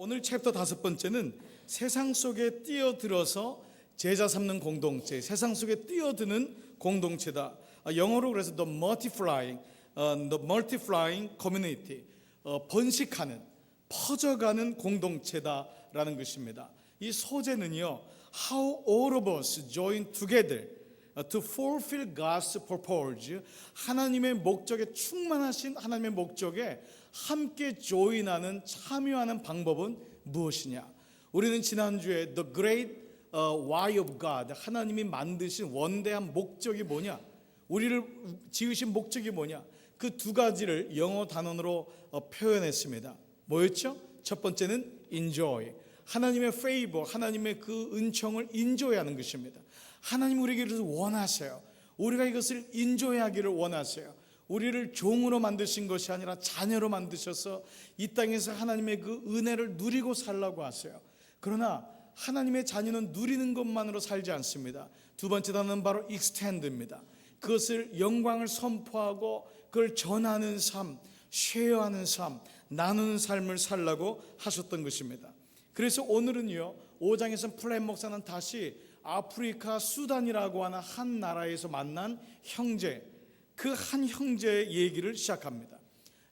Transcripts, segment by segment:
오늘 챕터 5번째는 세상 속에 뛰어들어서 제자 삼는 공동체, 세상 속에 뛰어드는 공동체다. 영어로 그래서 the multiplying community, 번식하는, 퍼져가는 공동체다라는 것입니다. 이 소재는요, how all of us join together to fulfill God's purpose, 하나님의 목적에 충만하신 하나님의 목적에 함께 조인하는, 참여하는 방법은 무엇이냐? 우리는 지난주에 The Great Why of God, 하나님이 만드신 원대한 목적이 뭐냐? 우리를 지으신 목적이 뭐냐? 그 두 가지를 영어 단어로 표현했습니다. 뭐였죠? 첫 번째는 enjoy, 하나님의 favor, 하나님의 그 은총을 인조해하는 것입니다. 하나님 우리에게 이것을 원하세요. 우리가 이것을 인조해하기를 원하세요. 우리를 종으로 만드신 것이 아니라 자녀로 만드셔서 이 땅에서 하나님의 그 은혜를 누리고 살라고 하세요. 그러나 하나님의 자녀는 누리는 것만으로 살지 않습니다. 두 번째 단어는 바로 extend입니다. 그것을 영광을 선포하고 그걸 전하는 삶, 쉐어하는 삶, 나누는 삶을 살라고 하셨던 것입니다. 그래서 오늘은요, 5장에서 플랜 목사는 다시 아프리카 수단이라고 하는 한 나라에서 만난 형제, 그 한 형제의 얘기를 시작합니다.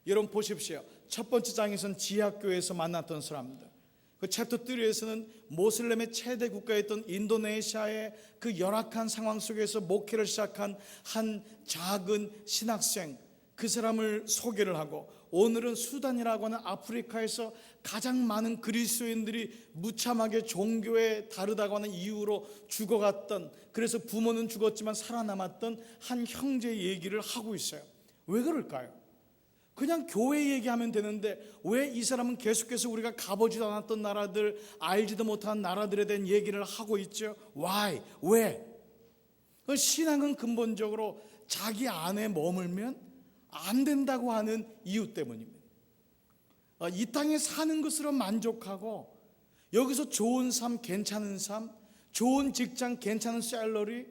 여러분 보십시오. 첫 번째 장에서는 지하교회에서 만났던 사람들, 그 챕터 3에서는 모슬렘의 최대 국가였던 인도네시아의 그 열악한 상황 속에서 목회를 시작한 한 작은 신학생, 그 사람을 소개를 하고, 오늘은 수단이라고 하는 아프리카에서 가장 많은 그리스도인들이 무참하게 종교에 다르다고 하는 이유로 죽어갔던, 그래서 부모는 죽었지만 살아남았던 한 형제의 얘기를 하고 있어요. 왜 그럴까요? 그냥 교회 얘기하면 되는데 왜 이 사람은 계속해서 우리가 가보지도 않았던 나라들, 알지도 못한 나라들에 대한 얘기를 하고 있죠? Why? 왜? 신앙은 근본적으로 자기 안에 머물면 안 된다고 하는 이유 때문입니다. 이 땅에 사는 것으로 만족하고, 여기서 좋은 삶, 괜찮은 삶, 좋은 직장, 괜찮은 샐러리,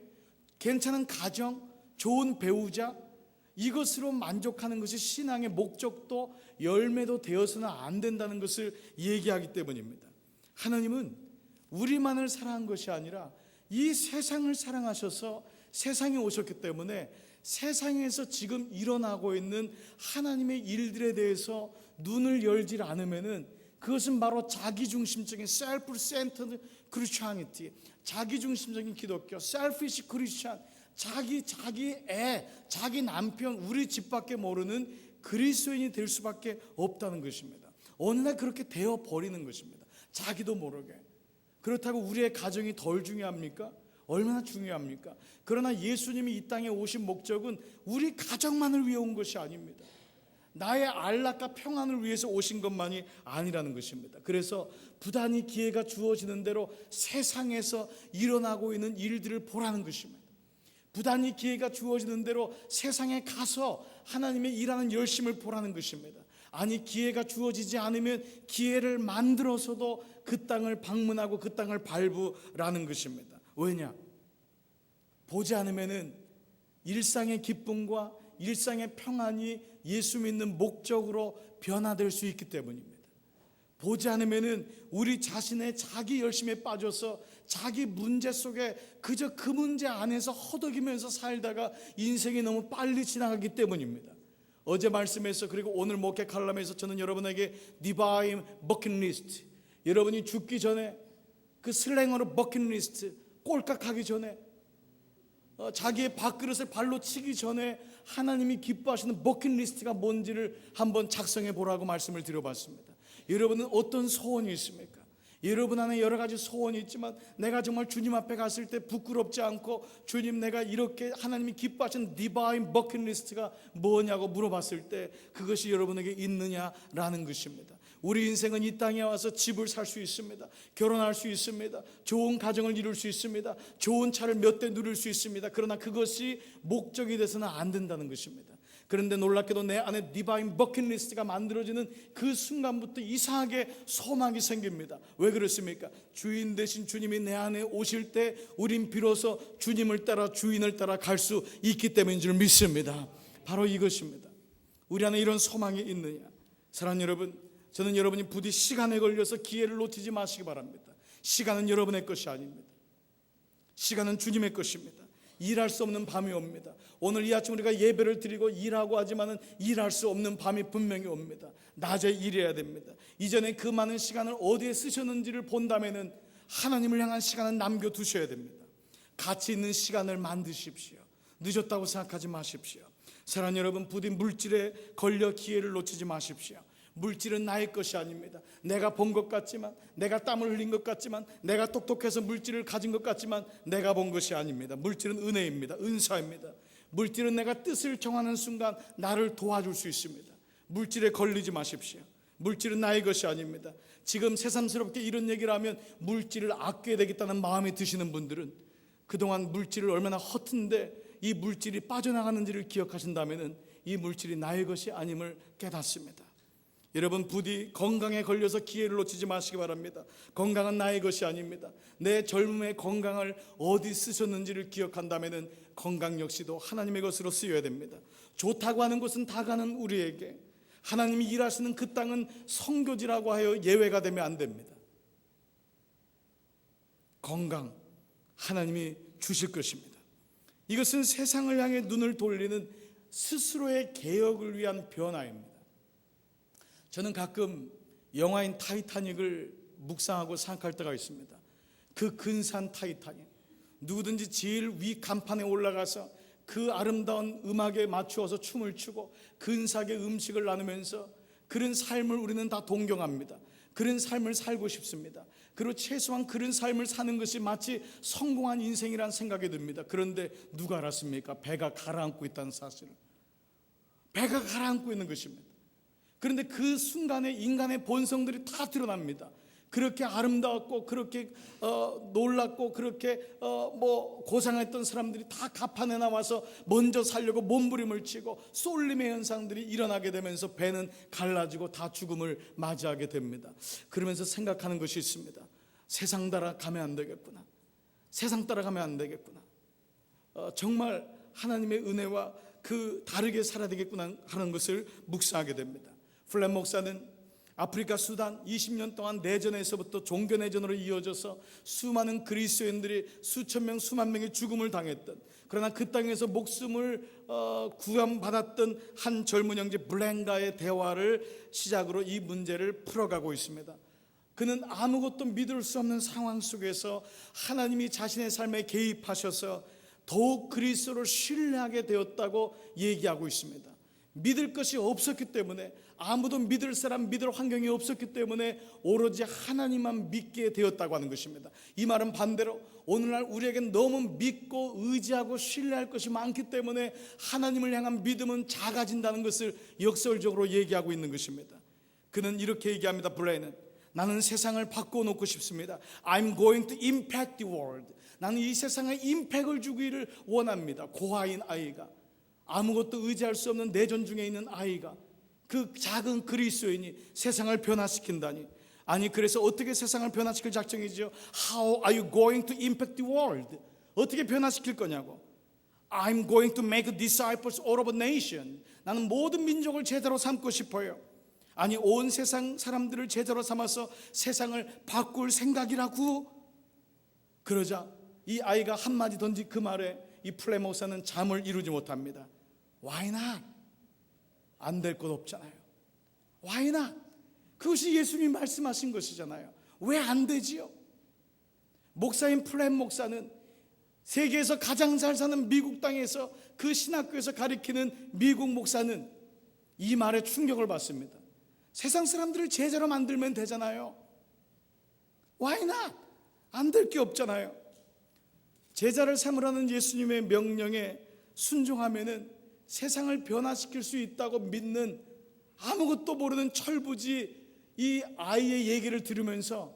괜찮은 가정, 좋은 배우자, 이것으로 만족하는 것이 신앙의 목적도 열매도 되어서는 안 된다는 것을 얘기하기 때문입니다. 하나님은 우리만을 사랑한 것이 아니라 이 세상을 사랑하셔서 세상에 오셨기 때문에 세상에서 지금 일어나고 있는 하나님의 일들에 대해서 눈을 열지 않으면은 그것은 바로 자기중심적인 self-centered Christianity, 자기중심적인 기독교, selfish Christian, 자기 애, 자기 남편, 우리 집밖에 모르는 그리스도인이 될 수밖에 없다는 것입니다. 어느 날 그렇게 되어 버리는 것입니다. 자기도 모르게. 그렇다고 우리의 가정이 덜 중요합니까? 얼마나 중요합니까? 그러나 예수님이 이 땅에 오신 목적은 우리 가정만을 위해 온 것이 아닙니다. 나의 안락과 평안을 위해서 오신 것만이 아니라는 것입니다. 그래서 부단히 기회가 주어지는 대로 세상에서 일어나고 있는 일들을 보라는 것입니다. 부단히 기회가 주어지는 대로 세상에 가서 하나님의 일하는 열심을 보라는 것입니다. 아니, 기회가 주어지지 않으면 기회를 만들어서도 그 땅을 방문하고 그 땅을 밟으라는 것입니다. 왜냐? 보지 않으면은 일상의 기쁨과 일상의 평안이 예수 믿는 목적으로 변화될 수 있기 때문입니다. 보지 않으면은 우리 자신의 자기 열심에 빠져서 자기 문제 속에 그저 그 문제 안에서 허덕이면서 살다가 인생이 너무 빨리 지나가기 때문입니다. 어제 말씀에서, 그리고 오늘 목회 칼럼에서 저는 여러분에게 디바인 버킷리스트, 여러분이 죽기 전에 그 슬랭어로 버킷리스트, 꼴깍하기 전에, 자기의 밥그릇을 발로 치기 전에 하나님이 기뻐하시는 버킷리스트가 뭔지를 한번 작성해 보라고 말씀을 드려봤습니다. 여러분은 어떤 소원이 있습니까? 여러분 안에 여러 가지 소원이 있지만 내가 정말 주님 앞에 갔을 때 부끄럽지 않고, 주님, 내가 이렇게 하나님이 기뻐하시는 디바인 버킷리스트가 뭐냐고 물어봤을 때 그것이 여러분에게 있느냐라는 것입니다. 우리 인생은 이 땅에 와서 집을 살 수 있습니다. 결혼할 수 있습니다. 좋은 가정을 이룰 수 있습니다. 좋은 차를 몇 대 누릴 수 있습니다. 그러나 그것이 목적이 돼서는 안 된다는 것입니다. 그런데 놀랍게도 내 안에 디바인 버킷리스트가 만들어지는 그 순간부터 이상하게 소망이 생깁니다. 왜 그렇습니까? 주인 되신 주님이 내 안에 오실 때 우린 비로소 주님을 따라, 주인을 따라 갈 수 있기 때문인 줄 믿습니다. 바로 이것입니다. 우리 안에 이런 소망이 있느냐? 사랑하는 여러분, 저는 여러분이 부디 시간에 걸려서 기회를 놓치지 마시기 바랍니다. 시간은 여러분의 것이 아닙니다. 시간은 주님의 것입니다. 일할 수 없는 밤이 옵니다. 오늘 이 아침 우리가 예배를 드리고 일하고 하지만은 일할 수 없는 밤이 분명히 옵니다. 낮에 일해야 됩니다. 이전에 그 많은 시간을 어디에 쓰셨는지를 본다면은 하나님을 향한 시간은 남겨두셔야 됩니다. 가치 있는 시간을 만드십시오. 늦었다고 생각하지 마십시오. 사랑하는 여러분, 부디 물질에 걸려 기회를 놓치지 마십시오. 물질은 나의 것이 아닙니다. 내가 본 것 같지만, 내가 땀을 흘린 것 같지만, 내가 똑똑해서 물질을 가진 것 같지만 내가 본 것이 아닙니다. 물질은 은혜입니다. 은사입니다. 물질은 내가 뜻을 정하는 순간 나를 도와줄 수 있습니다. 물질에 걸리지 마십시오. 물질은 나의 것이 아닙니다. 지금 새삼스럽게 이런 얘기를 하면 물질을 아껴야 되겠다는 마음이 드시는 분들은 그동안 물질을 얼마나 헛은데 이 물질이 빠져나가는지를 기억하신다면 이 물질이 나의 것이 아님을 깨닫습니다. 여러분, 부디 건강에 걸려서 기회를 놓치지 마시기 바랍니다. 건강은 나의 것이 아닙니다. 내 젊음의 건강을 어디 쓰셨는지를 기억한다면 건강 역시도 하나님의 것으로 쓰여야 됩니다. 좋다고 하는 것은 다 가는 우리에게 하나님이 일하시는 그 땅은 성교지라고 하여 예외가 되면 안 됩니다. 건강 하나님이 주실 것입니다. 이것은 세상을 향해 눈을 돌리는 스스로의 개혁을 위한 변화입니다. 저는 가끔 영화인 타이타닉을 묵상하고 생각할 때가 있습니다. 그 근사한 타이타닉, 누구든지 제일 위 간판에 올라가서 그 아름다운 음악에 맞추어서 춤을 추고 근사하게 음식을 나누면서 그런 삶을 우리는 다 동경합니다. 그런 삶을 살고 싶습니다. 그리고 최소한 그런 삶을 사는 것이 마치 성공한 인생이라는 생각이 듭니다. 그런데 누가 알았습니까? 배가 가라앉고 있다는 사실을. 배가 가라앉고 있는 것입니다. 그런데 그 순간에 인간의 본성들이 다 드러납니다. 그렇게 아름다웠고 그렇게 놀랐고 그렇게 고상했던 사람들이 다 가판에 나와서 먼저 살려고 몸부림을 치고 쏠림의 현상들이 일어나게 되면서 배는 갈라지고 다 죽음을 맞이하게 됩니다. 그러면서 생각하는 것이 있습니다. 세상 따라가면 안 되겠구나. 세상 따라가면 안 되겠구나. 정말 하나님의 은혜와 그 다르게 살아야 되겠구나 하는 것을 묵상하게 됩니다. 플랫 목사는 아프리카 수단 20년 동안 내전에서부터 종교 내전으로 이어져서 수많은 그리스도인들이 수천 명 수만 명의 죽음을 당했던, 그러나 그 땅에서 목숨을 구원받았던 한 젊은 형제 블랭가의 대화를 시작으로 이 문제를 풀어가고 있습니다. 그는 아무것도 믿을 수 없는 상황 속에서 하나님이 자신의 삶에 개입하셔서 더욱 그리스도를 신뢰하게 되었다고 얘기하고 있습니다. 믿을 것이 없었기 때문에, 아무도 믿을 사람, 믿을 환경이 없었기 때문에 오로지 하나님만 믿게 되었다고 하는 것입니다. 이 말은 반대로 오늘날 우리에겐 너무 믿고 의지하고 신뢰할 것이 많기 때문에 하나님을 향한 믿음은 작아진다는 것을 역설적으로 얘기하고 있는 것입니다. 그는 이렇게 얘기합니다. 블레이는, 나는 세상을 바꿔놓고 싶습니다. I'm going to impact the world. 나는 이 세상에 임팩을 주기를 원합니다. 고아인 아이가, 아무것도 의지할 수 없는 내전 중에 있는 아이가, 그 작은 그리스도인이 세상을 변화시킨다니. 아니, 그래서 어떻게 세상을 변화시킬 작정이죠? How are you going to impact the world? 어떻게 변화시킬 거냐고. I'm going to make disciples all of a nation. 나는 모든 민족을 제자로 삼고 싶어요. 아니, 온 세상 사람들을 제자로 삼아서 세상을 바꿀 생각이라고. 그러자 이 아이가 한마디 던진 그 말에 이 플레 목사는 잠을 이루지 못합니다. Why not? 안 될 것 없잖아요. Why not? 그것이 예수님이 말씀하신 것이잖아요. 왜 안 되지요? 목사인 플랫 목사는 세계에서 가장 잘 사는 미국 땅에서 그 신학교에서 가리키는 미국 목사는 이 말에 충격을 받습니다. 세상 사람들을 제자로 만들면 되잖아요. Why not? 안 될 게 없잖아요. 제자를 삼으라는 예수님의 명령에 순종하면은 세상을 변화시킬 수 있다고 믿는 아무것도 모르는 철부지 이 아이의 얘기를 들으면서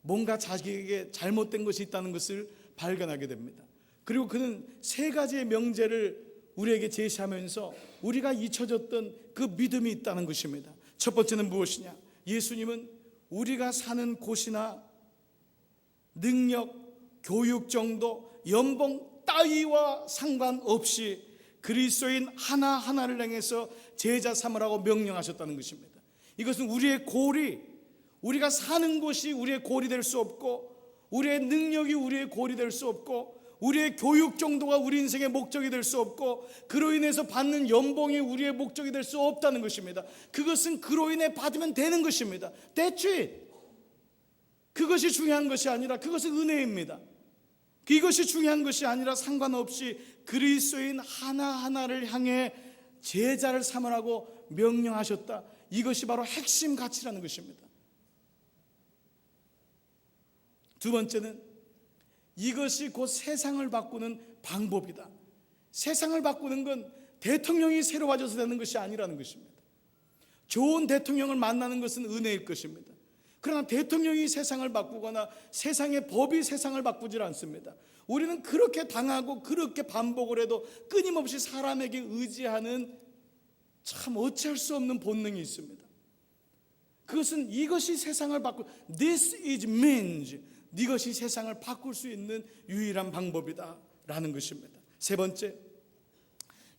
뭔가 자기에게 잘못된 것이 있다는 것을 발견하게 됩니다. 그리고 그는 세 가지의 명제를 우리에게 제시하면서 우리가 잊혀졌던 그 믿음이 있다는 것입니다. 첫 번째는 무엇이냐? 예수님은 우리가 사는 곳이나 능력, 교육 정도, 연봉 따위와 상관없이 그리스도인 하나하나를 향해서 제자 삼으라고 명령하셨다는 것입니다. 이것은 우리의 골이, 우리가 사는 곳이 우리의 골이 될 수 없고, 우리의 능력이 우리의 골이 될 수 없고, 우리의 교육 정도가 우리 인생의 목적이 될 수 없고, 그로 인해서 받는 연봉이 우리의 목적이 될 수 없다는 것입니다. 그것은 그로 인해 받으면 되는 것입니다. That's it. 그것이 중요한 것이 아니라 그것은 은혜입니다. 이것이 중요한 것이 아니라 상관없이 그리스도인 하나하나를 향해 제자를 삼으라고 명령하셨다. 이것이 바로 핵심 가치라는 것입니다. 두 번째는 이것이 곧 세상을 바꾸는 방법이다. 세상을 바꾸는 건 대통령이 새로워져서 되는 것이 아니라는 것입니다. 좋은 대통령을 만나는 것은 은혜일 것입니다. 그러나 대통령이 세상을 바꾸거나 세상의 법이 세상을 바꾸질 않습니다. 우리는 그렇게 당하고 그렇게 반복을 해도 끊임없이 사람에게 의지하는 참 어찌할 수 없는 본능이 있습니다. 그것은 이것이 세상을 바꿀, This is means, 이것이 세상을 바꿀 수 있는 유일한 방법이다 라는 것입니다. 세 번째,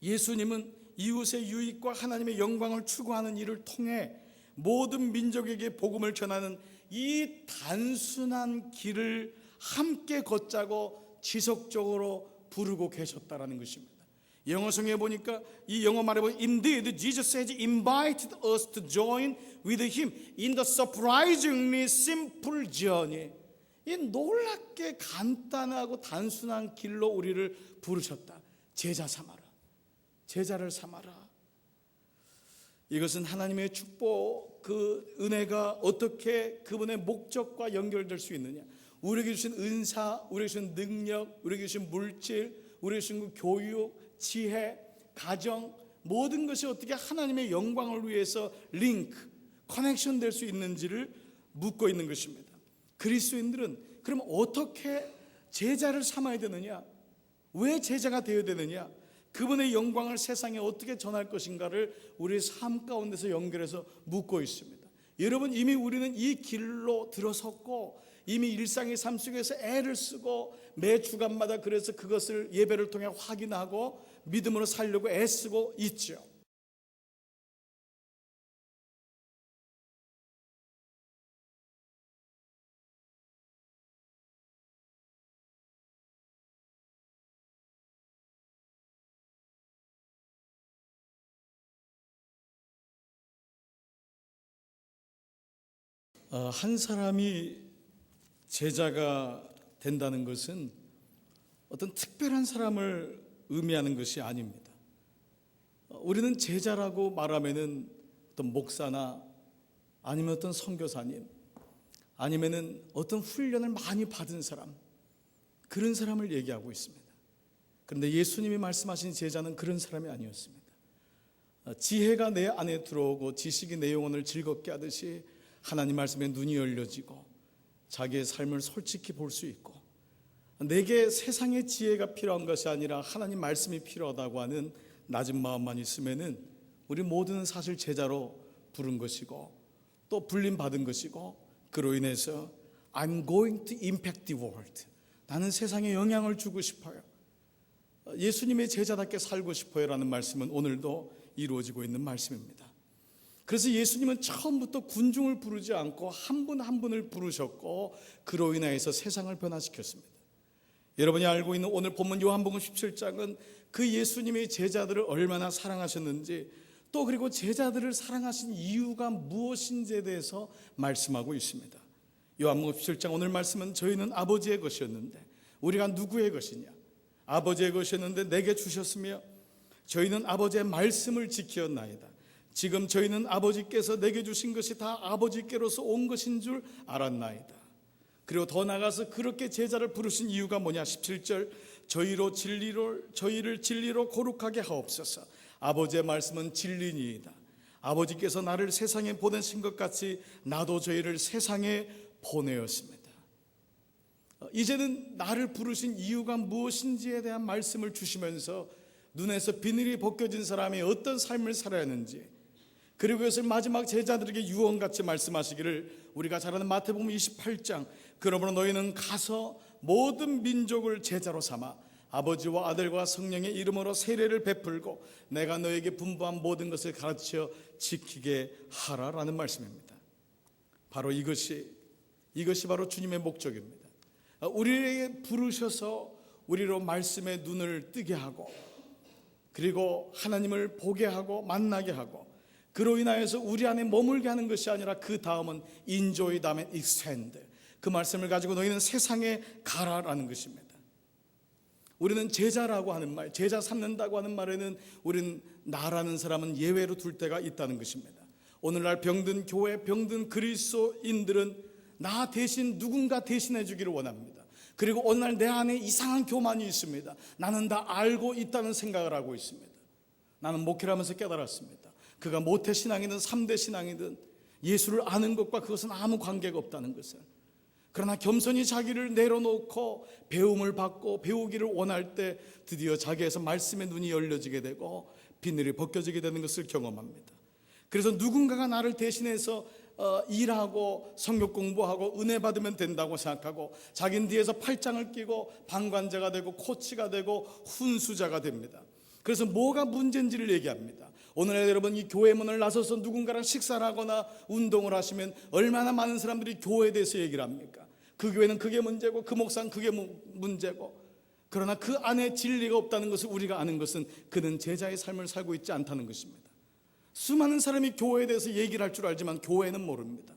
예수님은 이웃의 유익과 하나님의 영광을 추구하는 일을 통해 모든 민족에게 복음을 전하는 이 단순한 길을 함께 걷자고 지속적으로 부르고 계셨다라는 것입니다. 영어성에 보니까 이 영어 말에 보면 Indeed, Jesus has invited us to join with Him in the surprisingly simple journey. 이 놀랍게 간단하고 단순한 길로 우리를 부르셨다. 제자 삼아라. 제자를 삼아라. 이것은 하나님의 축복, 그 은혜가 어떻게 그분의 목적과 연결될 수 있느냐. 우리에게 주신 은사, 우리에게 주신 능력, 우리에게 주신 물질, 우리에게 주신 교육, 지혜, 가정, 모든 것이 어떻게 하나님의 영광을 위해서 링크, 커넥션 될 수 있는지를 묻고 있는 것입니다. 그리스도인들은 그럼 어떻게 제자를 삼아야 되느냐? 왜 제자가 되어야 되느냐? 그분의 영광을 세상에 어떻게 전할 것인가를 우리의 삶 가운데서 연결해서 묻고 있습니다. 여러분, 이미 우리는 이 길로 들어섰고 이미 일상의 삶 속에서 애를 쓰고 매 주간마다 그래서 그것을 예배를 통해 확인하고 믿음으로 살려고 애쓰고 있죠. 한 사람이 제자가 된다는 것은 어떤 특별한 사람을 의미하는 것이 아닙니다. 우리는 제자라고 말하면은 어떤 목사나 아니면 어떤 선교사님 아니면은 어떤 훈련을 많이 받은 사람, 그런 사람을 얘기하고 있습니다. 그런데 예수님이 말씀하신 제자는 그런 사람이 아니었습니다. 지혜가 내 안에 들어오고 지식이 내 영혼을 즐겁게 하듯이 하나님 말씀에 눈이 열려지고 자기의 삶을 솔직히 볼 수 있고, 내게 세상의 지혜가 필요한 것이 아니라 하나님 말씀이 필요하다고 하는 낮은 마음만 있으면은 우리 모두는 사실 제자로 부른 것이고 또 불림 받은 것이고, 그로 인해서 I'm going to impact the world, 나는 세상에 영향을 주고 싶어요, 예수님의 제자답게 살고 싶어요 라는 말씀은 오늘도 이루어지고 있는 말씀입니다. 그래서 예수님은 처음부터 군중을 부르지 않고 한 분 한 분을 부르셨고 그로 인하여서 세상을 변화시켰습니다. 여러분이 알고 있는 오늘 본문 요한복음 17장은 그 예수님의 제자들을 얼마나 사랑하셨는지, 또 그리고 제자들을 사랑하신 이유가 무엇인지에 대해서 말씀하고 있습니다. 요한복음 17장 오늘 말씀은 저희는 아버지의 것이었는데 우리가 누구의 것이냐? 아버지의 것이었는데 내게 주셨으며 저희는 아버지의 말씀을 지켰나이다. 지금 저희는 아버지께서 내게 주신 것이 다 아버지께로서 온 것인 줄 알았나이다. 그리고 더 나아가서 그렇게 제자를 부르신 이유가 뭐냐? 17절, 저희를 진리로 거룩하게 하옵소서. 아버지의 말씀은 진리니이다. 아버지께서 나를 세상에 보내신 것 같이 나도 저희를 세상에 보내었습니다. 이제는 나를 부르신 이유가 무엇인지에 대한 말씀을 주시면서 눈에서 비늘이 벗겨진 사람이 어떤 삶을 살아야 하는지, 그리고 그것을 마지막 제자들에게 유언같이 말씀하시기를 우리가 잘 아는 마태복음 28장, 그러므로 너희는 가서 모든 민족을 제자로 삼아 아버지와 아들과 성령의 이름으로 세례를 베풀고 내가 너에게 분부한 모든 것을 가르쳐 지키게 하라라는 말씀입니다. 바로 이것이 바로 주님의 목적입니다. 우리에게 부르셔서 우리로 말씀의 눈을 뜨게 하고, 그리고 하나님을 보게 하고 만나게 하고, 그로 인하여서 우리 안에 머물게 하는 것이 아니라 그 다음은 enjoy, 다음에 extend, 그 말씀을 가지고 너희는 세상에 가라라는 것입니다. 우리는 제자라고 하는 말, 제자 삼는다고 하는 말에는 우리는 나라는 사람은 예외로 둘 때가 있다는 것입니다. 오늘날 병든 교회, 병든 그리스도인들은 나 대신 누군가 대신해 주기를 원합니다. 그리고 어느 날 내 안에 이상한 교만이 있습니다. 나는 다 알고 있다는 생각을 하고 있습니다. 나는 목회를 하면서 깨달았습니다. 그가 모태신앙이든 3대 신앙이든 예수를 아는 것과 그것은 아무 관계가 없다는 것을. 그러나 겸손히 자기를 내려놓고 배움을 받고 배우기를 원할 때 드디어 자기에서 말씀의 눈이 열려지게 되고 비늘이 벗겨지게 되는 것을 경험합니다. 그래서 누군가가 나를 대신해서 일하고 성경 공부하고 은혜 받으면 된다고 생각하고 자기는 뒤에서 팔짱을 끼고 방관자가 되고 코치가 되고 훈수자가 됩니다. 그래서 뭐가 문제인지를 얘기합니다. 오늘 여러분, 이 교회 문을 나서서 누군가랑 식사를 하거나 운동을 하시면 얼마나 많은 사람들이 교회에 대해서 얘기를 합니까? 그 교회는 그게 문제고 그 목사는 그게 문제고. 그러나 그 안에 진리가 없다는 것을 우리가 아는 것은 그는 제자의 삶을 살고 있지 않다는 것입니다. 수많은 사람이 교회에 대해서 얘기를 할 줄 알지만 교회는 모릅니다.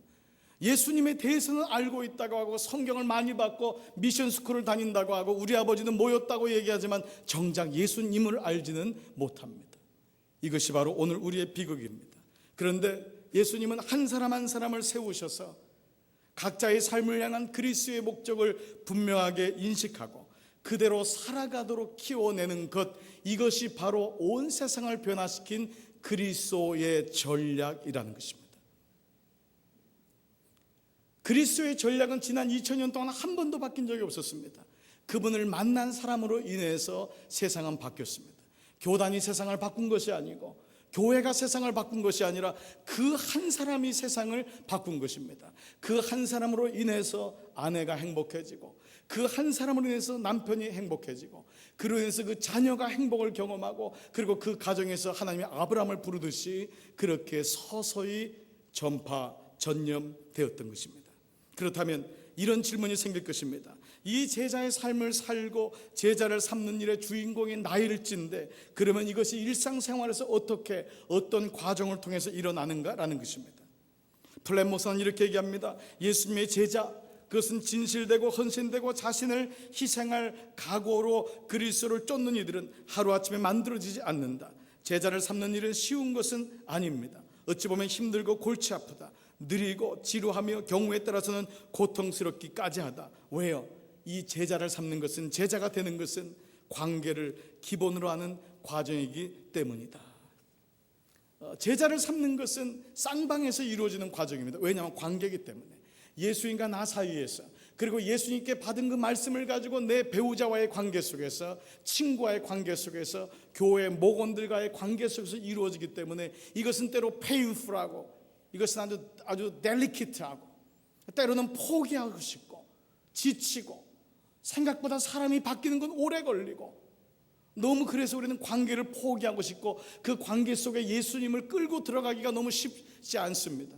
예수님에 대해서는 알고 있다고 하고 성경을 많이 받고 미션 스쿨을 다닌다고 하고 우리 아버지는 모였다고 얘기하지만 정작 예수님을 알지는 못합니다. 이것이 바로 오늘 우리의 비극입니다. 그런데 예수님은 한 사람 한 사람을 세우셔서 각자의 삶을 향한 그리스도의 목적을 분명하게 인식하고 그대로 살아가도록 키워내는 것, 이것이 바로 온 세상을 변화시킨 그리스도의 전략이라는 것입니다. 그리스도의 전략은 지난 2000년 동안 한 번도 바뀐 적이 없었습니다. 그분을 만난 사람으로 인해서 세상은 바뀌었습니다. 교단이 세상을 바꾼 것이 아니고 교회가 세상을 바꾼 것이 아니라 그 한 사람이 세상을 바꾼 것입니다. 그 한 사람으로 인해서 아내가 행복해지고 그 한 사람으로 인해서 남편이 행복해지고 그로 인해서 그 자녀가 행복을 경험하고 그리고 그 가정에서 하나님이 아브라함을 부르듯이 그렇게 서서히 전염되었던 것입니다. 그렇다면 이런 질문이 생길 것입니다. 이 제자의 삶을 살고 제자를 삼는 일의 주인공이 나일진데 그러면 이것이 일상생활에서 어떻게 어떤 과정을 통해서 일어나는가라는 것입니다. 플랫 목사는 이렇게 얘기합니다. 예수님의 제자, 그것은 진실되고 헌신되고 자신을 희생할 각오로 그리스도를 쫓는 이들은 하루아침에 만들어지지 않는다. 제자를 삼는 일은 쉬운 것은 아닙니다. 어찌 보면 힘들고 골치 아프다, 느리고 지루하며 경우에 따라서는 고통스럽기까지 하다. 왜요? 이 제자를 삼는 것은, 제자가 되는 것은 관계를 기본으로 하는 과정이기 때문이다. 제자를 삼는 것은 쌍방에서 이루어지는 과정입니다. 왜냐하면 관계이기 때문에. 예수님과 나 사이에서, 그리고 예수님께 받은 그 말씀을 가지고 내 배우자와의 관계 속에서, 친구와의 관계 속에서, 교회 목원들과의 관계 속에서 이루어지기 때문에 이것은 때로 페인풀하고, 이것은 아주 델리키트하고, 때로는 포기하고 싶고 지치고, 생각보다 사람이 바뀌는 건 오래 걸리고, 너무 그래서 우리는 관계를 포기하고 싶고 그 관계 속에 예수님을 끌고 들어가기가 너무 쉽지 않습니다.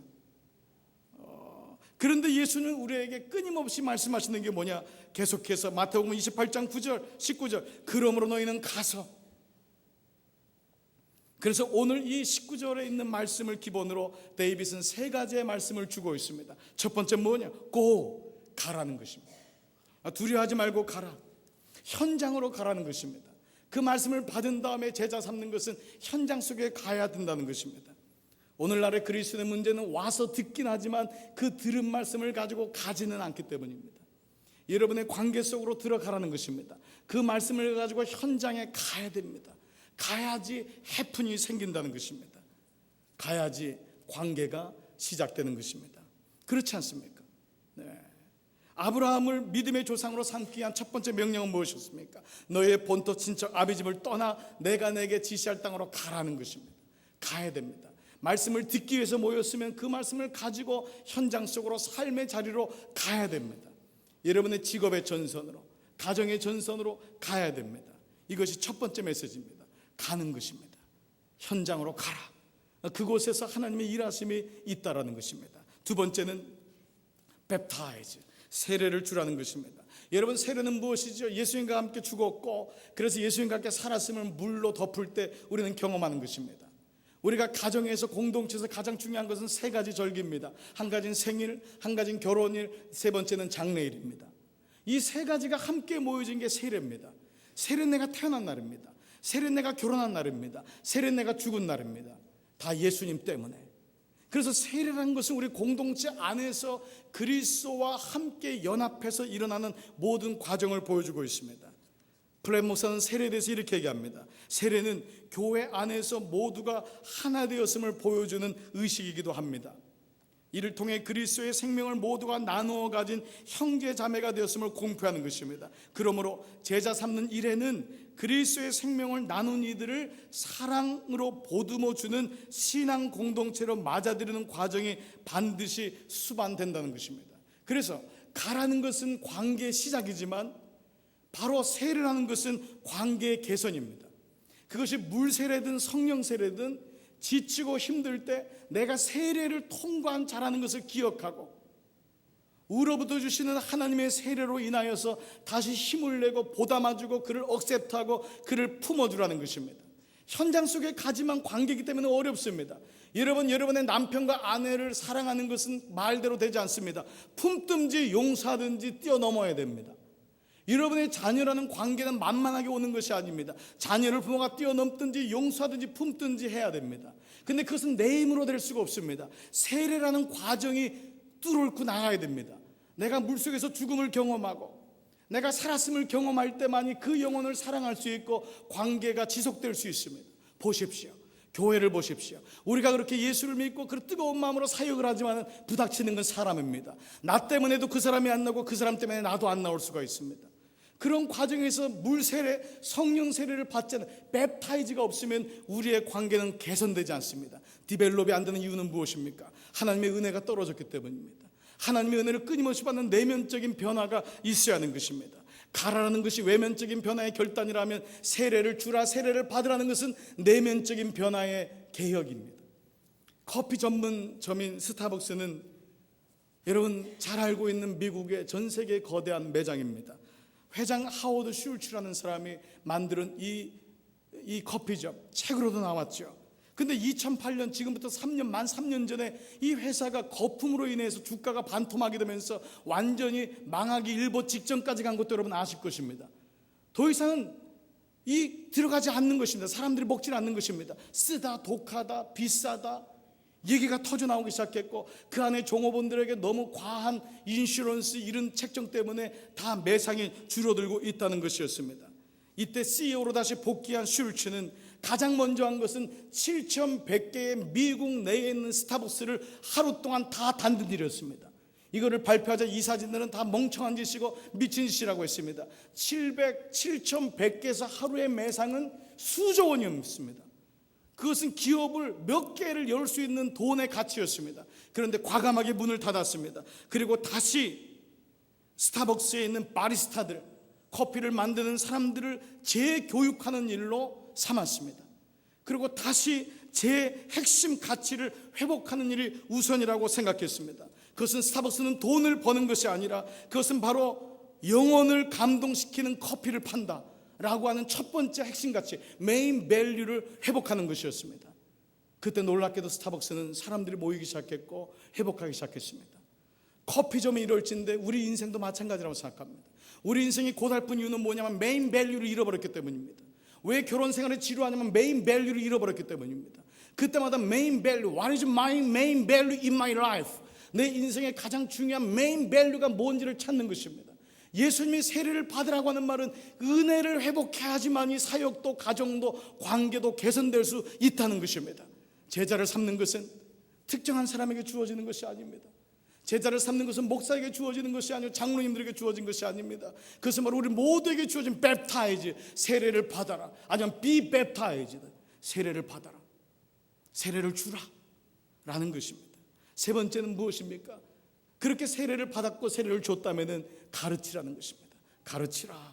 그런데 예수는 우리에게 끊임없이 말씀하시는 게 뭐냐? 계속해서 마태복음 28장 9절 19절, 그러므로 너희는 가서. 그래서 오늘 이 19절에 있는 말씀을 기본으로 데이빗은 세 가지의 말씀을 주고 있습니다. 첫 번째 뭐냐? go, 가라는 것입니다. 두려워하지 말고 가라. 현장으로 가라는 것입니다. 그 말씀을 받은 다음에 제자 삼는 것은 현장 속에 가야 된다는 것입니다. 오늘날의 그리스도의 문제는 와서 듣긴 하지만 그 들은 말씀을 가지고 가지는 않기 때문입니다. 여러분의 관계 속으로 들어가라는 것입니다. 그 말씀을 가지고 현장에 가야 됩니다. 가야지 해픈이 생긴다는 것입니다. 가야지 관계가 시작되는 것입니다. 그렇지 않습니까? 네. 아브라함을 믿음의 조상으로 삼기 위한 첫 번째 명령은 무엇이었습니까? 너의 본토 친척 아비 집을 떠나 내가 내게 지시할 땅으로 가라는 것입니다. 가야 됩니다. 말씀을 듣기 위해서 모였으면 그 말씀을 가지고 현장 속으로 삶의 자리로 가야 됩니다. 여러분의 직업의 전선으로, 가정의 전선으로 가야 됩니다. 이것이 첫 번째 메시지입니다. 가는 것입니다. 현장으로 가라. 그곳에서 하나님의 일하심이 있다라는 것입니다. 두 번째는 뵙타이즈, 세례를 주라는 것입니다. 여러분, 세례는 무엇이죠? 예수님과 함께 죽었고 그래서 예수님과 함께 살았음을 물로 덮을 때 우리는 경험하는 것입니다. 우리가 가정에서 공동체에서 가장 중요한 것은 세 가지 절기입니다. 한 가지는 생일, 한 가지는 결혼일, 세 번째는 장례일입니다. 이 세 가지가 함께 모여진 게 세례입니다. 세례는 내가 태어난 날입니다. 세례는 내가 결혼한 날입니다. 세례는 내가 죽은 날입니다. 다 예수님 때문에. 그래서 세례라는 것은 우리 공동체 안에서 그리스도와 함께 연합해서 일어나는 모든 과정을 보여주고 있습니다. 플랫 목사는 세례에 대해서 이렇게 얘기합니다. 세례는 교회 안에서 모두가 하나 되었음을 보여주는 의식이기도 합니다. 이를 통해 그리스도의 생명을 모두가 나누어 가진 형제 자매가 되었음을 공표하는 것입니다. 그러므로 제자 삼는 일에는 그리스도의 생명을 나눈 이들을 사랑으로 보듬어 주는 신앙 공동체로 맞아들이는 과정이 반드시 수반된다는 것입니다. 그래서 가라는 것은 관계의 시작이지만 바로 세례라는 것은 관계의 개선입니다. 그것이 물 세례든 성령 세례든 지치고 힘들 때 내가 세례를 통과한 자라는 것을 기억하고 우로부터 주시는 하나님의 세례로 인하여서 다시 힘을 내고 보담아주고 그를 억셉트하고 그를 품어주라는 것입니다. 현장 속에 가지만 관계이기 때문에 어렵습니다. 여러분의 남편과 아내를 사랑하는 것은 말대로 되지 않습니다. 품든지 용서하든지 뛰어넘어야 됩니다. 여러분의 자녀라는 관계는 만만하게 오는 것이 아닙니다. 자녀를 부모가 뛰어넘든지 용서하든지 품든지 해야 됩니다. 근데 그것은 내 힘으로 될 수가 없습니다. 세례라는 과정이 뚫고 나가야 됩니다. 내가 물속에서 죽음을 경험하고 내가 살았음을 경험할 때만이 그 영혼을 사랑할 수 있고 관계가 지속될 수 있습니다. 보십시오. 교회를 보십시오. 우리가 그렇게 예수를 믿고 그 뜨거운 마음으로 사역을 하지만 부닥치는 건 사람입니다. 나 때문에도 그 사람이 안 나오고 그 사람 때문에 나도 안 나올 수가 있습니다. 그런 과정에서 물 세례, 성령 세례를 받자는 뵙타이즈가 없으면 우리의 관계는 개선되지 않습니다. 디벨롭이 안 되는 이유는 무엇입니까? 하나님의 은혜가 떨어졌기 때문입니다. 하나님의 은혜를 끊임없이 받는 내면적인 변화가 있어야 하는 것입니다. 가라는 것이 외면적인 변화의 결단이라면 세례를 주라, 세례를 받으라는 것은 내면적인 변화의 개혁입니다. 커피 전문점인 스타벅스는 여러분 잘 알고 있는 미국의 전 세계 거대한 매장입니다. 회장 하워드 슐츠라는 사람이 만드는 이 커피점 책으로도 나왔죠. 근데 2008년 지금부터 만 3년 전에 이 회사가 거품으로 인해서 주가가 반토막이 되면서 완전히 망하기 일보 직전까지 간 것도 여러분 아실 것입니다. 더 이상은 들어가지 않는 것입니다. 사람들이 먹지 않는 것입니다. 쓰다, 독하다, 비싸다 얘기가 터져나오기 시작했고 그 안에 종업원들에게 너무 과한 인슈런스 이런 책정 때문에 다 매상이 줄어들고 있다는 것이었습니다. 이때 CEO로 다시 복귀한 슐츠는 가장 먼저 한 것은 7,100개의 미국 내에 있는 스타벅스를 하루 동안 다 닫는 일이었습니다. 이거를 발표하자 이 사진들은 다 멍청한 짓이고 미친 짓이라고 했습니다. 7,100개에서 하루의 매상은 수조 원이었습니다. 그것은 기업을 몇 개를 열 수 있는 돈의 가치였습니다. 그런데 과감하게 문을 닫았습니다. 그리고 다시 스타벅스에 있는 바리스타들, 커피를 만드는 사람들을 재교육하는 일로 삼았습니다. 그리고 다시 제 핵심 가치를 회복하는 일이 우선이라고 생각했습니다. 그것은 스타벅스는 돈을 버는 것이 아니라 그것은 바로 영혼을 감동시키는 커피를 판다 라고 하는 첫 번째 핵심 가치, 메인 밸류를 회복하는 것이었습니다. 그때 놀랍게도 스타벅스는 사람들이 모이기 시작했고 회복하기 시작했습니다. 커피점이 이럴진데 우리 인생도 마찬가지라고 생각합니다. 우리 인생이 고달픈 이유는 뭐냐면 메인 밸류를 잃어버렸기 때문입니다. 왜 결혼 생활에 지루하냐면 메인 밸류를 잃어버렸기 때문입니다. 그때마다 메인 밸류, what is my main value in my life? 내 인생의 가장 중요한 메인 밸류가 뭔지를 찾는 것입니다. 예수님이 세례를 받으라고 하는 말은 은혜를 회복해야지만이 사역도 가정도 관계도 개선될 수 있다는 것입니다. 제자를 삼는 것은 특정한 사람에게 주어지는 것이 아닙니다. 제자를 삼는 것은 목사에게 주어지는 것이 아니고 장로님들에게 주어진 것이 아닙니다. 그것은 바로 우리 모두에게 주어진 뵙타이즈, 세례를 받아라. 아니면 be baptized, 세례를 받아라. 세례를 주라 라는 것입니다. 세 번째는 무엇입니까? 그렇게 세례를 받았고 세례를 줬다면은 가르치라는 것입니다. 가르치라.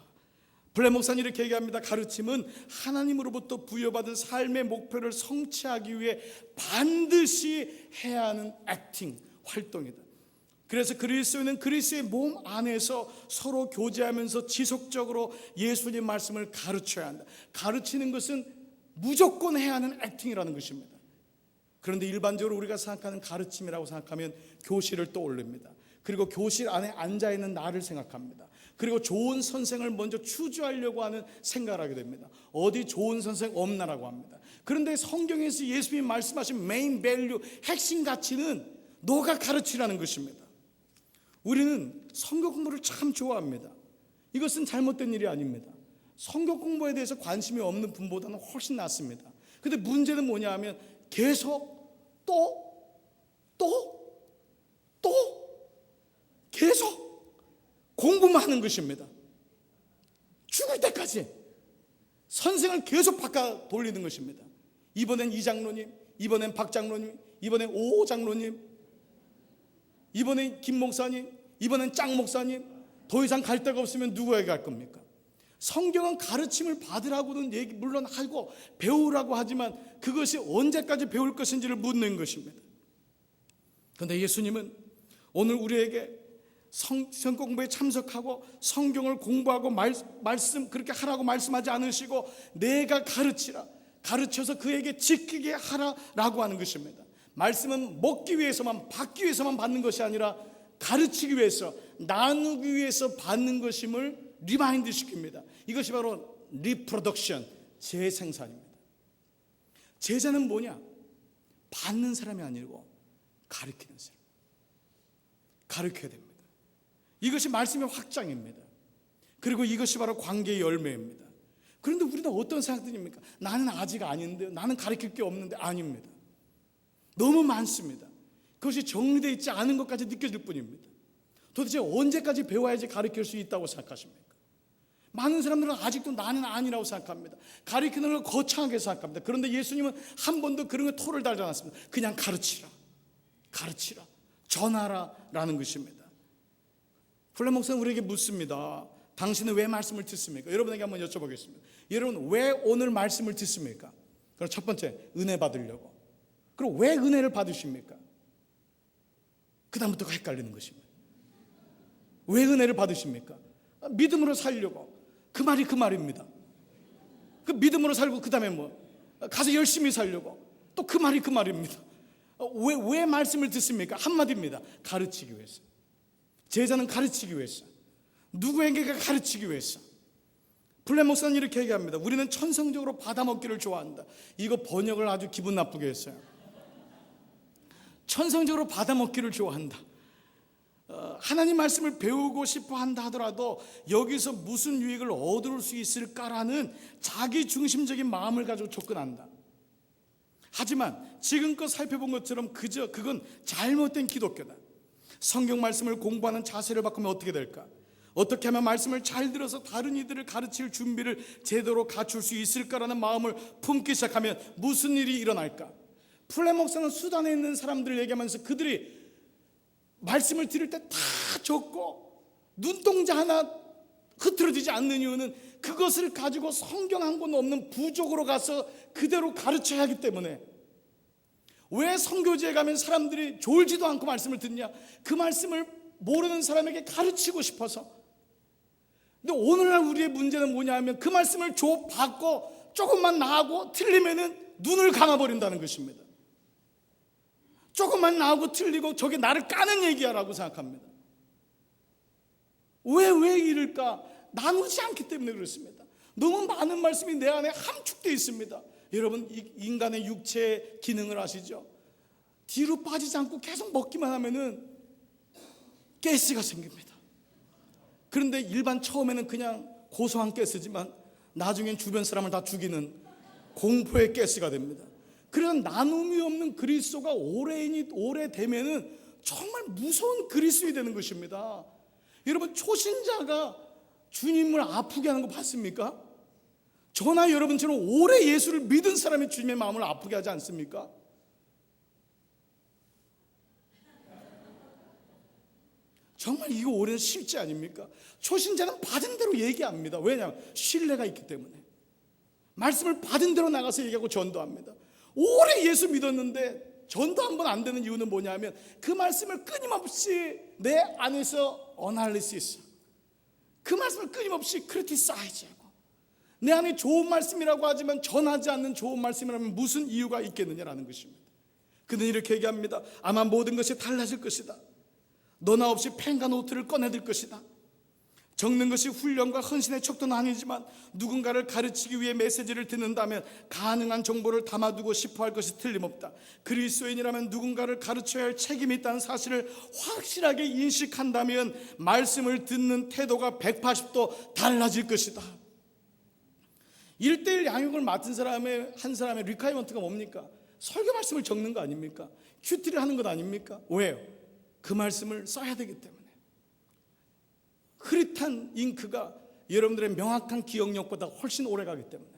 블레 목사님 이렇게 얘기합니다. 가르침은 하나님으로부터 부여받은 삶의 목표를 성취하기 위해 반드시 해야 하는 액팅, 활동이다. 그래서 그리스도인은 그리스도의 몸 안에서 서로 교제하면서 지속적으로 예수님 말씀을 가르쳐야 한다. 가르치는 것은 무조건 해야 하는 액팅이라는 것입니다. 그런데 일반적으로 우리가 생각하는 가르침이라고 생각하면 교실을 떠올립니다. 그리고 교실 안에 앉아있는 나를 생각합니다. 그리고 좋은 선생을 먼저 추주하려고 하는 생각을 하게 됩니다. 어디 좋은 선생 없나라고 합니다. 그런데 성경에서 예수님이 말씀하신 메인 밸류, 핵심 가치는 너가 가르치라는 것입니다. 우리는 성경 공부를 참 좋아합니다. 이것은 잘못된 일이 아닙니다. 성경 공부에 대해서 관심이 없는 분보다는 훨씬 낫습니다. 그런데 문제는 뭐냐 하면 계속 계속 공부만 하는 것입니다. 죽을 때까지 선생을 계속 바꿔 돌리는 것입니다. 이번엔 이 장로님, 이번엔 박 장로님, 이번엔 오 장로님, 이번엔 김 목사님, 이번엔 짱 목사님. 더 이상 갈 데가 없으면 누구에게 갈 겁니까? 성경은 가르침을 받으라고는 얘기 물론 하고 배우라고 하지만 그것이 언제까지 배울 것인지를 묻는 것입니다. 그런데 예수님은 오늘 우리에게 성경 공부에 참석하고 성경을 공부하고 말씀 그렇게 하라고 말씀하지 않으시고 내가 가르치라, 가르쳐서 그에게 지키게 하라라고 하는 것입니다. 말씀은 먹기 위해서만, 받기 위해서만 받는 것이 아니라 가르치기 위해서, 나누기 위해서 받는 것임을 리마인드 시킵니다. 이것이 바로 리프로덕션, 재생산입니다. 제자는 뭐냐? 받는 사람이 아니고 가르치는 사람. 가르쳐야 됩니다. 이것이 말씀의 확장입니다. 그리고 이것이 바로 관계의 열매입니다. 그런데 우리는 어떤 생각들입니까? 나는 아직 아닌데, 나는 가르칠 게 없는데. 아닙니다. 너무 많습니다. 그것이 정리되어 있지 않은 것까지 느껴질 뿐입니다. 도대체 언제까지 배워야지 가르칠 수 있다고 생각하십니까? 많은 사람들은 아직도 나는 아니라고 생각합니다. 가르치는 걸 거창하게 생각합니다. 그런데 예수님은 한 번도 그런 거 토를 달지 않았습니다. 그냥 가르치라, 가르치라, 전하라 라는 것입니다. 플레 목사는 우리에게 묻습니다. 당신은 왜 말씀을 듣습니까? 여러분에게 한번 여쭤보겠습니다. 여러분 왜 오늘 말씀을 듣습니까? 그럼 첫 번째, 은혜 받으려고. 그럼 왜 은혜를 받으십니까? 그 다음부터가 헷갈리는 것입니다. 왜 은혜를 받으십니까? 믿음으로 살려고. 그 말이 그 말입니다. 그 믿음으로 살고 그 다음에 뭐 가서 열심히 살려고. 또 그 말이 그 말입니다. 왜 말씀을 듣습니까? 한마디입니다. 가르치기 위해서. 제자는 가르치기 위해서. 누구에게 가르치기 위해서. 블레 목사는 이렇게 얘기합니다. 우리는 천성적으로 받아먹기를 좋아한다. 이거 번역을 아주 기분 나쁘게 했어요. 천성적으로 받아먹기를 좋아한다. 하나님 말씀을 배우고 싶어 한다 하더라도 여기서 무슨 유익을 얻을 수 있을까라는 자기 중심적인 마음을 가지고 접근한다. 하지만 지금껏 살펴본 것처럼 그건 잘못된 기독교다. 성경 말씀을 공부하는 자세를 바꾸면 어떻게 될까? 어떻게 하면 말씀을 잘 들어서 다른 이들을 가르칠 준비를 제대로 갖출 수 있을까라는 마음을 품기 시작하면 무슨 일이 일어날까? 플레 목사는 수단에 있는 사람들을 얘기하면서 그들이 말씀을 들을 때 다 적고 눈동자 하나 흐트러지지 않는 이유는 그것을 가지고 성경 한 권 없는 부족으로 가서 그대로 가르쳐야 하기 때문에. 왜 선교지에 가면 사람들이 졸지도 않고 말씀을 듣냐? 그 말씀을 모르는 사람에게 가르치고 싶어서. 근데 오늘날 우리의 문제는 뭐냐 하면 그 말씀을 받고 조금만 나하고 틀리면은 눈을 감아버린다는 것입니다. 조금만 나하고 틀리고 저게 나를 까는 얘기야라고 생각합니다. 왜 이럴까? 나누지 않기 때문에 그렇습니다. 너무 많은 말씀이 내 안에 함축되어 있습니다. 여러분 인간의 육체의 기능을 아시죠? 뒤로 빠지지 않고 계속 먹기만 하면은 가스가 생깁니다. 그런데 일반 처음에는 그냥 고소한 가스지만 나중엔 주변 사람을 다 죽이는 공포의 가스가 됩니다. 그래서 나눔이 없는 그리스도가 오래되면은 정말 무서운 그리스도이 되는 것입니다. 여러분 초신자가 주님을 아프게 하는 거 봤습니까? 저나 여러분처럼 오래 예수를 믿은 사람이 주님의 마음을 아프게 하지 않습니까? 정말 이거 오히려 실제 아닙니까? 초신자는 받은 대로 얘기합니다. 왜냐하면 신뢰가 있기 때문에. 말씀을 받은 대로 나가서 얘기하고 전도합니다. 오래 예수 믿었는데 전도 한 번 안 되는 이유는 뭐냐면 그 말씀을 끊임없이 내 안에서 어널리시스, 그 말씀을 끊임없이 크리티사이즈하고 내 안에 좋은 말씀이라고 하지만 전하지 않는 좋은 말씀이라면 무슨 이유가 있겠느냐라는 것입니다. 그는 이렇게 얘기합니다. 아마 모든 것이 달라질 것이다. 너나 없이 펜과 노트를 꺼내들 것이다. 적는 것이 훈련과 헌신의 척도는 아니지만 누군가를 가르치기 위해 메시지를 듣는다면 가능한 정보를 담아두고 싶어 할 것이 틀림없다. 그리스도인이라면 누군가를 가르쳐야 할 책임이 있다는 사실을 확실하게 인식한다면 말씀을 듣는 태도가 180도 달라질 것이다. 1:1 양육을 맡은 한 사람의 리콰이먼트가 뭡니까? 설교 말씀을 적는 거 아닙니까? 큐티를 하는 것 아닙니까? 왜요? 그 말씀을 써야 되기 때문에. 흐릿한 잉크가 여러분들의 명확한 기억력보다 훨씬 오래 가기 때문에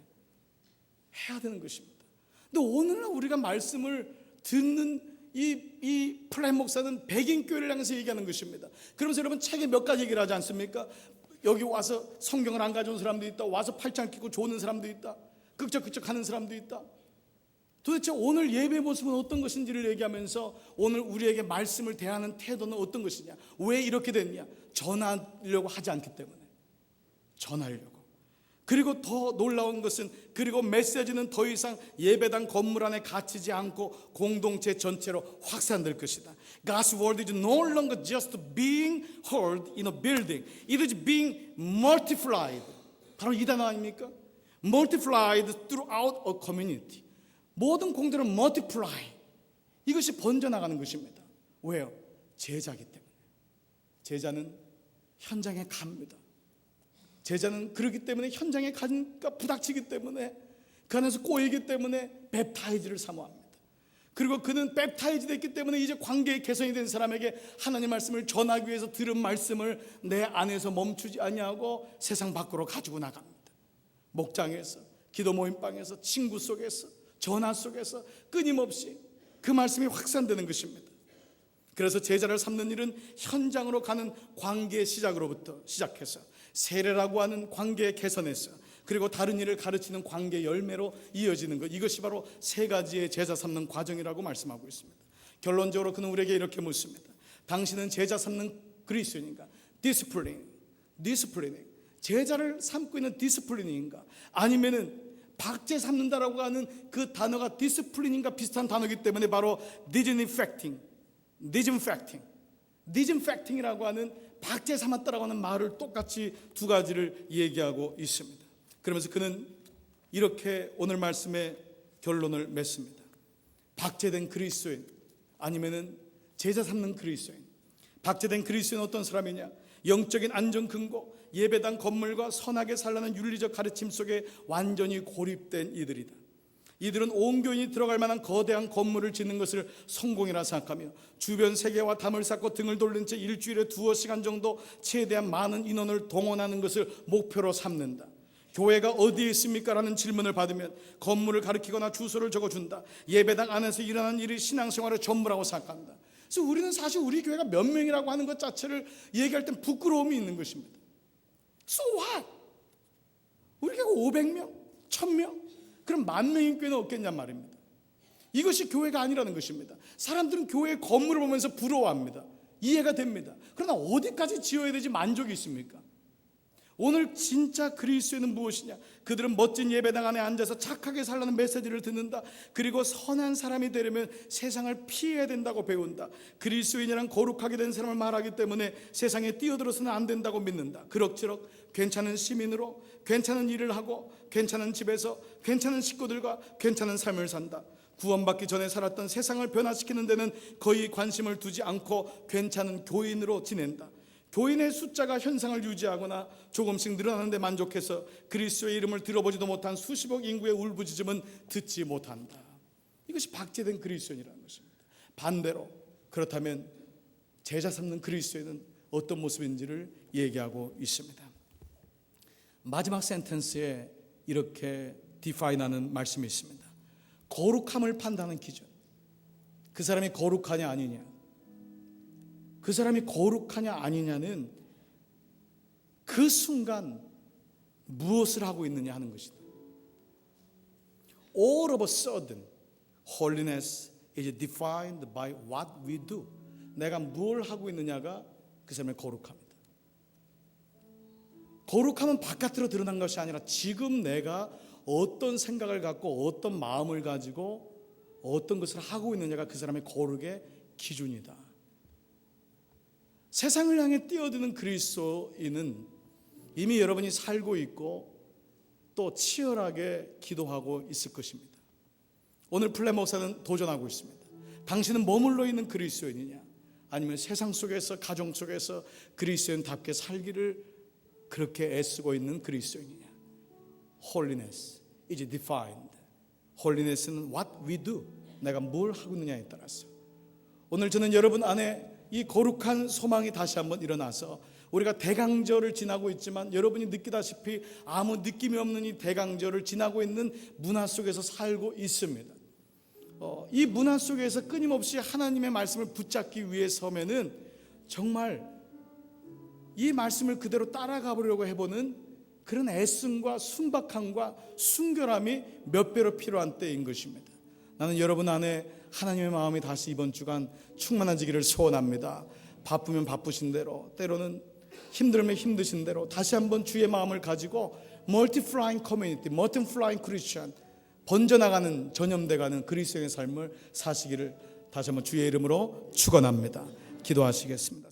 해야 되는 것입니다. 근데 오늘날 우리가 말씀을 듣는 이 플라임 목사는 백인 교회를 향해서 얘기하는 것입니다. 그러면서 여러분 책에 몇 가지 얘기를 하지 않습니까? 여기 와서 성경을 안 가져온 사람도 있다. 와서 팔짱 끼고 조는 사람도 있다. 극적극적 하는 사람도 있다. 도대체 오늘 예배의 모습은 어떤 것인지를 얘기하면서 오늘 우리에게 말씀을 대하는 태도는 어떤 것이냐, 왜 이렇게 됐냐, 전하려고 하지 않기 때문에. 전하려고. 그리고 더 놀라운 것은, 그리고 메시지는 더 이상 예배당 건물 안에 갇히지 않고 공동체 전체로 확산될 것이다. God's word is no longer just being heard in a building. It is being multiplied. 바로 이 단어 아닙니까? Multiplied throughout a community. 모든 공동체를 multiply, 이것이 번져나가는 것입니다. 왜요? 제자이기 때문에. 제자는 현장에 갑니다. 제자는 그렇기 때문에 현장에 가니까 부닥치기 때문에, 그 안에서 꼬이기 때문에 웹타이즈를 사모합니다. 그리고 그는 웹타이즈 됐기 때문에 이제 관계의 개선이 된 사람에게 하나님 말씀을 전하기 위해서 들은 말씀을 내 안에서 멈추지 아니하고 세상 밖으로 가지고 나갑니다. 목장에서, 기도 모임방에서, 친구 속에서, 전화 속에서 끊임없이 그 말씀이 확산되는 것입니다. 그래서 제자를 삼는 일은 현장으로 가는 관계의 시작으로부터 시작해서 세례라고 하는 관계의 개선에서, 그리고 다른 일을 가르치는 관계의 열매로 이어지는 것, 이것이 바로 세 가지의 제자 삼는 과정이라고 말씀하고 있습니다. 결론적으로 그는 우리에게 이렇게 묻습니다. 당신은 제자 삼는 그리스도인인가? 디스플리닝. 제자를 삼고 있는 디스플리닝인가? 아니면은 박제 삼는다라고 하는 그 단어가 디스플린인가 비슷한 단어이기 때문에 바로 디즘팩팅이라고 하는 박제 삼았다라고 하는 말을 똑같이 두 가지를 얘기하고 있습니다. 그러면서 그는 이렇게 오늘 말씀의 결론을 맺습니다. 박제된 그리스도인, 아니면은 제자 삼는 그리스도인. 박제된 그리스도인은 어떤 사람이냐? 영적인 안전 근거, 예배당 건물과 선하게 살라는 윤리적 가르침 속에 완전히 고립된 이들이다. 이들은 온 교인이 들어갈 만한 거대한 건물을 짓는 것을 성공이라 생각하며 주변 세계와 담을 쌓고 등을 돌린 채 일주일에 2-5시간 정도 최대한 많은 인원을 동원하는 것을 목표로 삼는다. 교회가 어디에 있습니까? 라는 질문을 받으면 건물을 가리키거나 주소를 적어준다. 예배당 안에서 일어나는 일이 신앙생활의 전부라고 생각한다. 그래서 우리는 사실 우리 교회가 몇 명이라고 하는 것 자체를 얘기할 땐 부끄러움이 있는 것입니다. So what? 우리 교회가 500명? 1000명? 그럼 10,000명인 교회는 없겠냔 말입니다. 이것이 교회가 아니라는 것입니다. 사람들은 교회의 건물을 보면서 부러워합니다. 이해가 됩니다. 그러나 어디까지 지어야 되지 만족이 있습니까? 오늘 진짜 그리스도인은 무엇이냐? 그들은 멋진 예배당 안에 앉아서 착하게 살라는 메시지를 듣는다. 그리고 선한 사람이 되려면 세상을 피해야 된다고 배운다. 그리스도인이란 거룩하게 된 사람을 말하기 때문에 세상에 뛰어들어서는 안 된다고 믿는다. 그럭저럭 괜찮은 시민으로 괜찮은 일을 하고 괜찮은 집에서 괜찮은 식구들과 괜찮은 삶을 산다. 구원받기 전에 살았던 세상을 변화시키는 데는 거의 관심을 두지 않고 괜찮은 교인으로 지낸다. 교인의 숫자가 현상을 유지하거나 조금씩 늘어나는 데 만족해서 그리스도의 이름을 들어보지도 못한 수십억 인구의 울부짖음은 듣지 못한다. 이것이 박제된 그리스도인이라는 것입니다. 반대로 그렇다면 제자 삼는 그리스도인은 어떤 모습인지를 얘기하고 있습니다. 마지막 센텐스에 이렇게 디파인하는 말씀이 있습니다. 거룩함을 판단하는 기준. 그 사람이 거룩하냐 아니냐. 그 사람이 거룩하냐 아니냐는 그 순간 무엇을 하고 있느냐 하는 것이다. All of a sudden, holiness is defined by what we do. 내가 뭘 하고 있느냐가 그 사람의 거룩함이다. 거룩함은 바깥으로 드러난 것이 아니라 지금 내가 어떤 생각을 갖고 어떤 마음을 가지고 어떤 것을 하고 있느냐가 그 사람의 거룩의 기준이다. 세상을 향해 뛰어드는 그리스도인은 이미 여러분이 살고 있고 또 치열하게 기도하고 있을 것입니다. 오늘 플레 목사는 도전하고 있습니다. 당신은 머물러 있는 그리스도인이냐, 아니면 세상 속에서, 가정 속에서 그리스도인답게 살기를 그렇게 애쓰고 있는 그리스도인이냐. Holiness is defined. Holiness는 what we do, 내가 뭘 하고 있느냐에 따라서. 오늘 저는 여러분 안에 이 거룩한 소망이 다시 한번 일어나서, 우리가 대강절을 지나고 있지만 여러분이 느끼다시피 아무 느낌이 없는 이 대강절을 지나고 있는 문화 속에서 살고 있습니다. 이 문화 속에서 끊임없이 하나님의 말씀을 붙잡기 위해 서면은 정말 이 말씀을 그대로 따라가 보려고 해보는 그런 애씀과 순박함과 순결함이 몇 배로 필요한 때인 것입니다. 나는 여러분 안에 하나님의 마음이 다시 이번 주간 충만해지기를 소원합니다. 바쁘면 바쁘신 대로, 때로는 힘들면 힘드신 대로 다시 한번 주의 마음을 가지고 멀티플라잉 커뮤니티, 멀티플라잉 크리스천, 번져나가는, 전염돼가는 그리스도의 삶을 사시기를 다시 한번 주의 이름으로 축원합니다. 기도하시겠습니다.